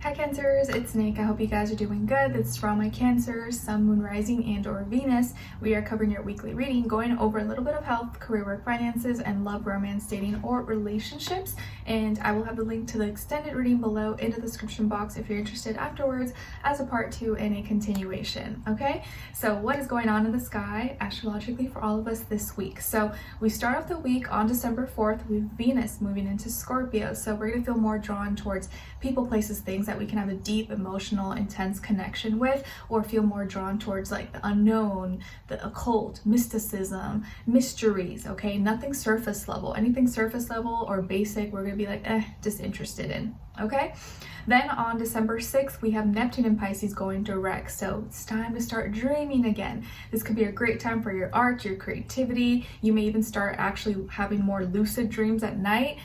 Hi Cancers, it's Nick. I hope you guys are doing good. This is for all my Cancers, Sun, Moon, Rising, and or Venus. We are covering your weekly reading, going over a little bit of health, career, work, finances, and love, romance, dating, or relationships. And I will have the link to the extended reading below in the description box if you're interested afterwards as a part 2 and a continuation. Okay, so what is going on in the sky astrologically for all of us this week? So we start off the week on December 4th with Venus moving into Scorpio. So we're going to feel more drawn towards people, places, things that we can have a deep, emotional, intense connection with, or feel more drawn towards like the unknown, the occult, mysticism, mysteries. Okay, nothing surface level. Anything surface level or basic, we're gonna be like, disinterested in. Okay, then on December 6th, we have Neptune in Pisces going direct. So it's time to start dreaming again. This could be a great time for your art, your creativity. You may even start actually having more lucid dreams at night.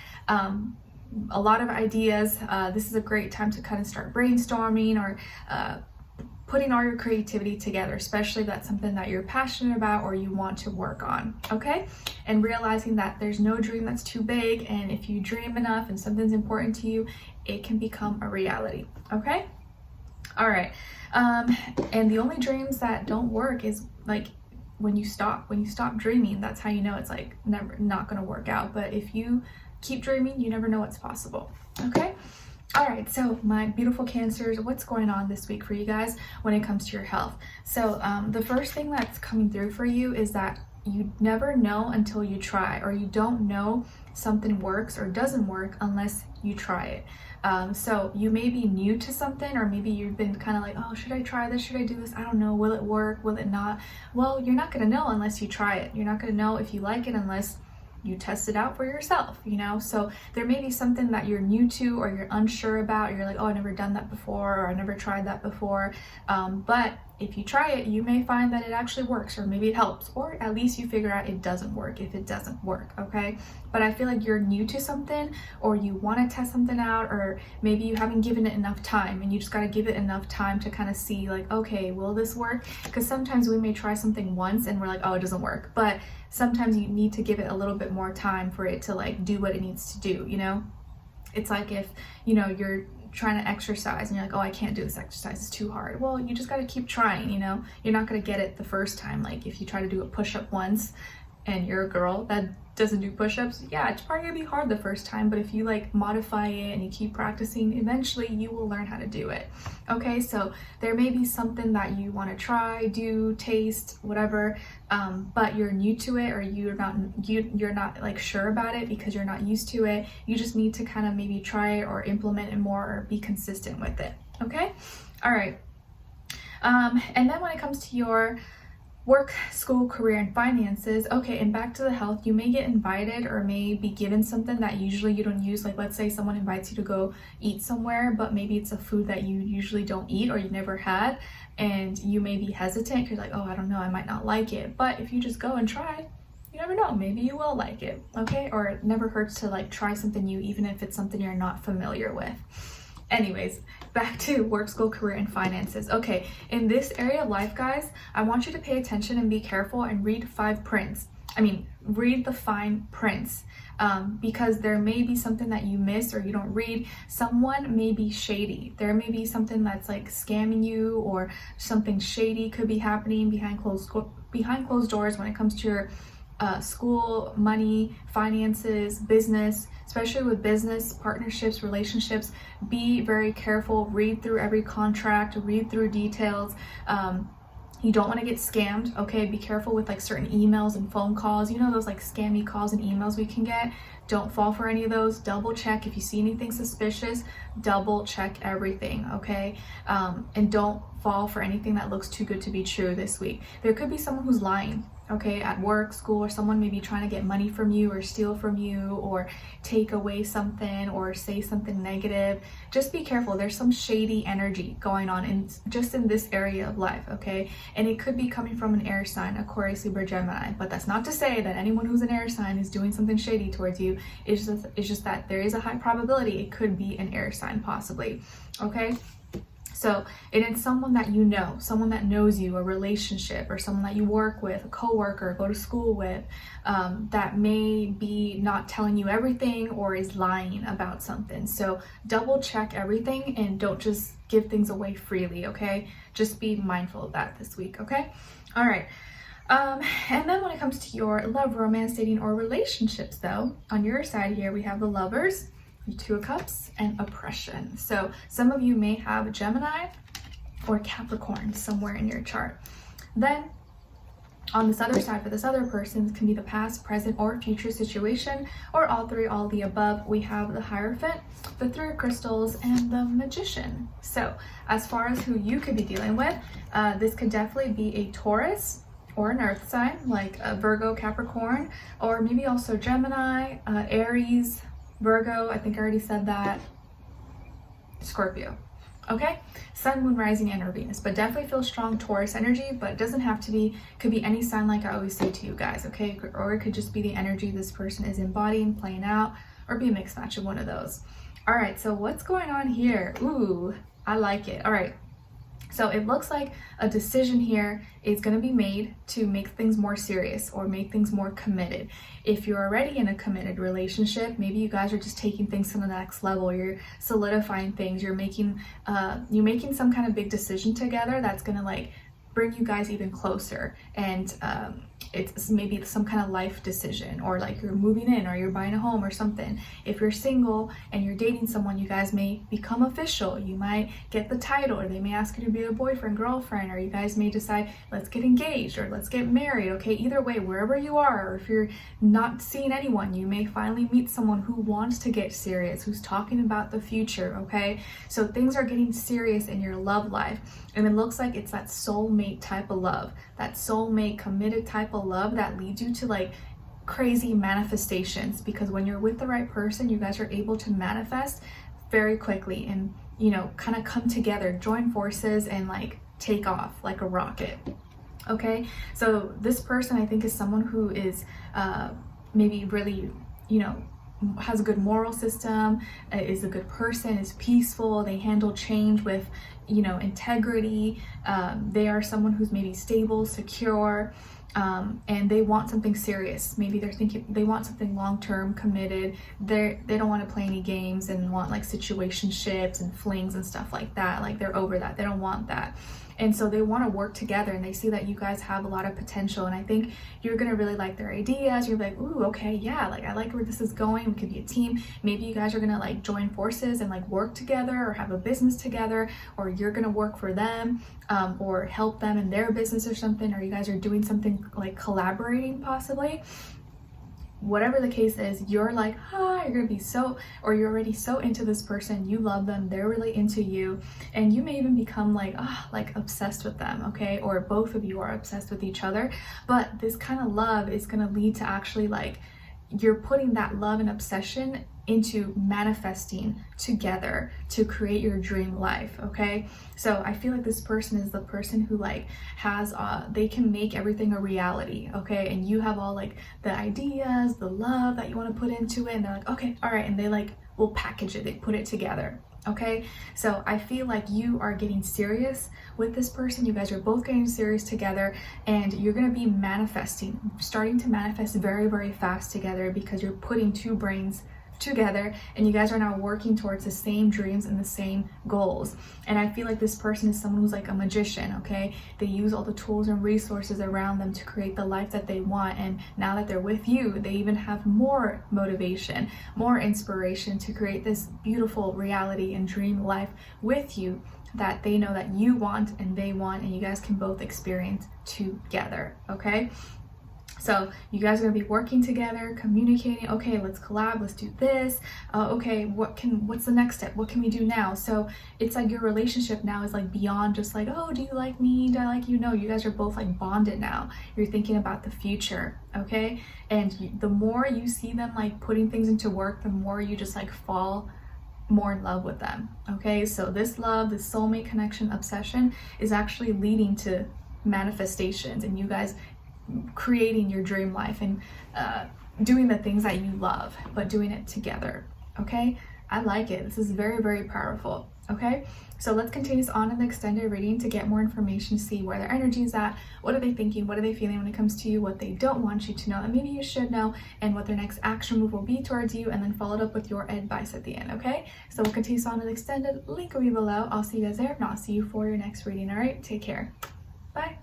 A lot of ideas. This is a great time to kind of start brainstorming or putting all your creativity together, especially if that's something that you're passionate about or you want to work on. Okay, and realizing that there's no dream that's too big, and if you dream enough and something's important to you, it can become a reality. Okay, all right. And the only dreams that don't work is like when you stop dreaming. That's how you know it's like never not going to work out. But if you keep dreaming, you never know what's possible. Okay, all right, so my beautiful Cancers, what's going on this week for you guys when it comes to your health? So the first thing that's coming through for you is that you never know until you try, or you don't know something works or doesn't work unless you try it. So you may be new to something, or maybe you've been kind of like, oh, should I try this? Should I do this? I don't know. Will it work? Will it not? Well, you're not going to know unless you try it. You're not going to know if you like it unless you test it out for yourself, you know? So there may be something that you're new to or you're unsure about. You're like, oh, I've never done that before, or I never tried that before. But if you try it, you may find that it actually works, or maybe it helps, or at least you figure out it doesn't work if it doesn't work, okay? But I feel like you're new to something, or you want to test something out, or maybe you haven't given it enough time, and you just got to give it enough time to kind of see like, okay, will this work? Because sometimes we may try something once and we're like, oh, it doesn't work. But sometimes you need to give it a little bit more time for it to like do what it needs to do, you know? It's like if, you know, you're trying to exercise and you're like, oh, I can't do this exercise, it's too hard. Well, you just got to keep trying, you know? You're not going to get it the first time. Like if you try to do a push-up once and you're a girl that doesn't do push-ups, yeah, it's probably gonna be hard the first time, but if you like modify it and you keep practicing, eventually you will learn how to do it. Okay, so there may be something that you want to try, do, taste, whatever, but you're new to it, or you're not like sure about it because you're not used to it. You just need to kind of maybe try it or implement it more, or be consistent with it. Okay, all right. And then when it comes to your work, school, career, and finances, okay, and back to the health, you may get invited or may be given something that usually you don't use. Like let's say someone invites you to go eat somewhere, but maybe it's a food that you usually don't eat or you never had, and you may be hesitant. You're like, oh, I don't know, I might not like it. But if you just go and try, you never know, maybe you will like it. Okay, or it never hurts to like try something new, even if it's something you're not familiar with. Anyways, back to work, school, career, and finances. Okay, in this area of life, guys, I want you to pay attention and be careful and read read the fine prints, because there may be something that you miss or you don't read. Someone may be shady. There may be something that's like scamming you, or something shady could be happening behind closed doors when it comes to your school, money, finances, business. Especially with business, partnerships, relationships, be very careful. Read through every contract, read through details. You don't want to get scammed, okay? Be careful with like certain emails and phone calls. You know those like scammy calls and emails we can get? Don't fall for any of those. Double check. If you see anything suspicious, double check everything, okay? And don't fall for anything that looks too good to be true this week. There could be someone who's lying, okay, at work, school, or someone may be trying to get money from you or steal from you or take away something or say something negative. Just be careful. There's some shady energy going on in this area of life, okay? And it could be coming from an air sign, Aquarius, Libra, Gemini. But that's not to say that anyone who's an air sign is doing something shady towards you. It's just that there is a high probability it could be an air sign possibly, okay? So, and it's someone that you know, someone that knows you, a relationship, or someone that you work with, a coworker, go to school with, that may be not telling you everything or is lying about something. So double check everything and don't just give things away freely, okay? Just be mindful of that this week, okay? All right. And then when it comes to your love, romance, dating, or relationships, though, on your side here, we have the Lovers, the Two of Cups, and Oppression. So some of you may have Gemini or Capricorn somewhere in your chart. Then on this other side, for this other person, it can be the past, present, or future situation, or all three, all the above. We have the Hierophant, the Three of Crystals, and the Magician. So as far as who you could be dealing with, this could definitely be a Taurus or an earth sign like Virgo, Capricorn, or maybe also Gemini, Aries, Virgo, I think I already said that, Scorpio. Okay, Sun, Moon, Rising, and or Venus, but definitely feel strong Taurus energy, but it doesn't have to be, could be any sign like I always say to you guys, okay? Or it could just be the energy this person is embodying, playing out, or be a mixed match of one of those. All right, so what's going on here? Ooh, I like it. All right. So it looks like a decision here is going to be made to make things more serious or make things more committed. If you're already in a committed relationship, maybe you guys are just taking things to the next level. You're solidifying things. You're making some kind of big decision together that's going to like bring you guys even closer. And it's maybe some kind of life decision, or like you're moving in or you're buying a home or something. If you're single and you're dating someone, you guys may become official. You might get the title, or they may ask you to be a boyfriend, girlfriend, or you guys may decide, let's get engaged or let's get married. Okay, either way, wherever you are, or if you're not seeing anyone, you may finally meet someone who wants to get serious, who's talking about the future. Okay, so things are getting serious in your love life, and it looks like it's that soulmate type of love, that soulmate committed type of love that leads you to like crazy manifestations, because when you're with the right person, you guys are able to manifest very quickly and, you know, kind of come together, join forces, and like take off like a rocket. Okay, so this person I think is someone who is maybe really, you know, has a good moral system, is a good person, is peaceful, they handle change with, you know, integrity. They are someone who's maybe stable, secure, and they want something serious. Maybe they're thinking they want something long-term, committed. They don't want to play any games and want like situationships and flings and stuff like that. Like they're over that. They don't want that. And so they want to work together, and they see that you guys have a lot of potential, and I think you're going to really like their ideas. You're like, ooh, okay, yeah, like I like where this is going. We could be a team. Maybe you guys are going to like join forces and like work together or have a business together, or you're going to work for them, or help them in their business or something, or you guys are doing something like collaborating possibly. Whatever the case is, you're like, you're gonna be so, or you're already so into this person, you love them, they're really into you, and you may even become like obsessed with them, okay? Or both of you are obsessed with each other. But this kind of love is gonna lead to actually like, you're putting that love and obsession into manifesting together to create your dream life, okay? So I feel like this person is the person who like has they can make everything a reality, okay? And you have all like the ideas, the love that you want to put into it, and they're like, okay, all right, and they like will package it, they put it together. Okay, so I feel like you are getting serious with this person. You guys are both getting serious together, and you're going to be manifesting, starting to manifest very, very fast together, because you're putting two brains together and you guys are now working towards the same dreams and the same goals. And I feel like this person is someone who's like a magician, okay? They use all the tools and resources around them to create the life that they want, and now that they're with you, they even have more motivation, more inspiration to create this beautiful reality and dream life with you that they know that you want and they want, and you guys can both experience together, okay? So you guys are gonna be working together, communicating, okay, let's collab, let's do this. Okay, what's the next step? What can we do now? So it's like your relationship now is like beyond just like, oh, do you like me? Do I like you? No, you guys are both like bonded now. You're thinking about the future, okay? And the more you see them like putting things into work, the more you just like fall more in love with them, okay? So this love, this soulmate connection, obsession is actually leading to manifestations, and you guys creating your dream life and doing the things that you love, but doing it together, okay? I like it. This is very, very powerful. Okay, so let's continue this on in the extended reading to get more information, see where their energy is at, what are they thinking, what are they feeling when it comes to you, what they don't want you to know that maybe you should know, and what their next action move will be towards you, and then followed up with your advice at the end. Okay, so we'll continue this on in the extended. Link will be below. I'll see you guys there. If not, I'll see you for your next reading. All right, take care. Bye.